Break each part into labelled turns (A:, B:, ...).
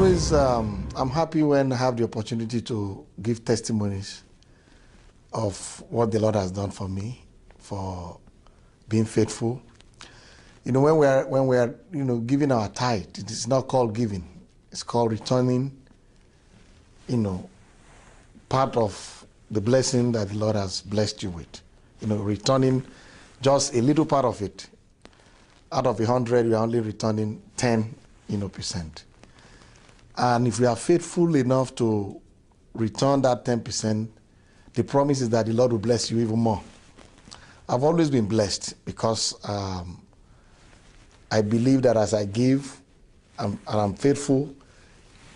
A: I'm happy when I have the opportunity to give testimonies of what the Lord has done for me, for being faithful. You know, when we are giving our tithe, it is not called giving; it's called returning. Part of the blessing that the Lord has blessed you with. Returning just a little part of it. Out of 100, we are only returning 10%. And if we are faithful enough to return that 10%, the promise is that the Lord will bless you even more. I've always been blessed because I believe that as I give and I'm faithful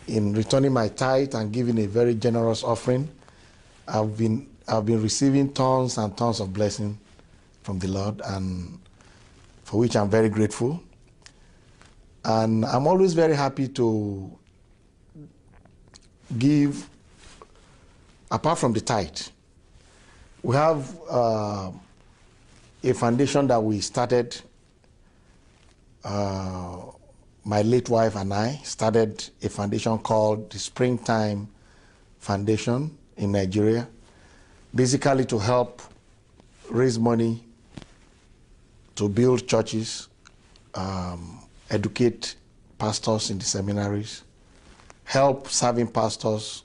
A: in returning my tithe and giving a very generous offering, I've been receiving tons and tons of blessing from the Lord, and for which I'm very grateful. And I'm always very happy to give, apart from the tithe. We have a foundation that we started, my late wife and I started a foundation called the Springtime Foundation in Nigeria, basically to help raise money to build churches, educate pastors in the seminaries, help serving pastors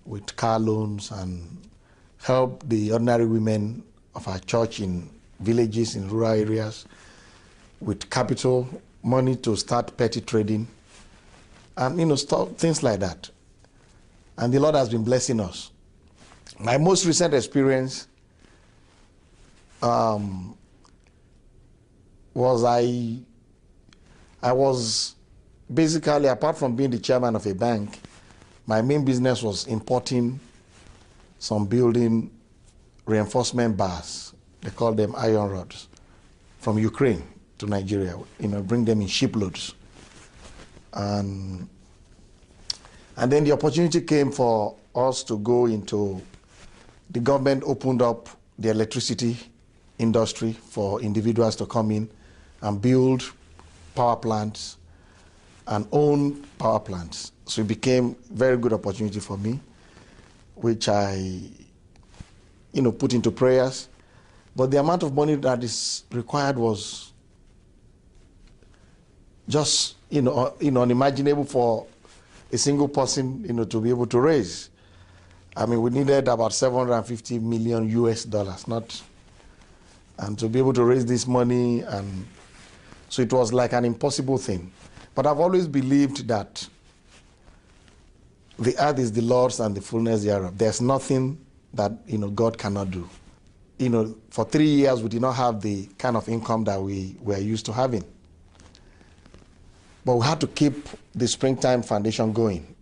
A: with car loans, and help the ordinary women of our church in villages, in rural areas, with capital, money to start petty trading, and things like that. And the Lord has been blessing us. My most recent experience was I was basically, apart from being the chairman of a bank, my main business was importing some building reinforcement bars. They call them iron rods, from Ukraine to Nigeria, bring them in shiploads. And then the opportunity came for us to go into, the government opened up the electricity industry for individuals to come in and build power plants and own power plants. So it became a very good opportunity for me, which I put into prayers. But the amount of money that is required was just unimaginable for a single person to be able to raise. I mean, we needed about $750 million US, and to be able to raise this money, and so it was like an impossible thing. But I've always believed that the earth is the Lord's and the fullness thereof. There's nothing that God cannot do. For 3 years we did not have the kind of income that we were used to having. But we had to keep the Springtime Foundation going.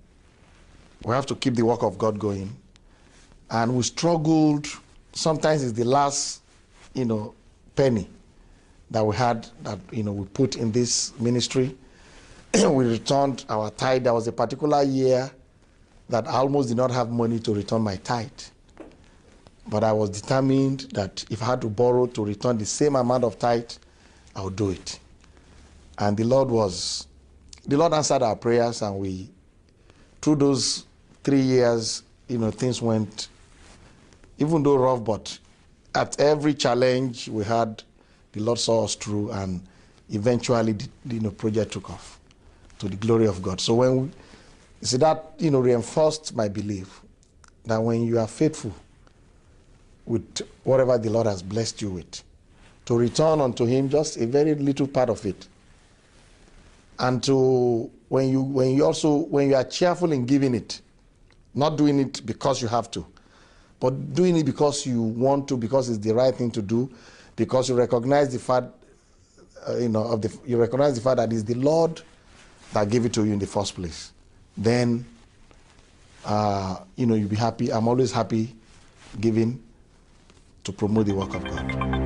A: We have to keep the work of God going. And we struggled. Sometimes it's the last, penny that we had that, we put in this ministry. We returned our tithe. There was a particular year that I almost did not have money to return my tithe. But I was determined that if I had to borrow to return the same amount of tithe, I would do it. And the Lord answered our prayers, and through those 3 years, things went, even though rough, but at every challenge we had, the Lord saw us through, and eventually the project took off to the glory of God. So that reinforced my belief that when you are faithful with whatever the Lord has blessed you with, to return unto Him just a very little part of it, and when you are cheerful in giving it, not doing it because you have to, but doing it because you want to, because it's the right thing to do, because you recognize the fact, you recognize the fact that it's the Lord that gave it to you in the first place. Then, you'll be happy. I'm always happy giving to promote the work of God.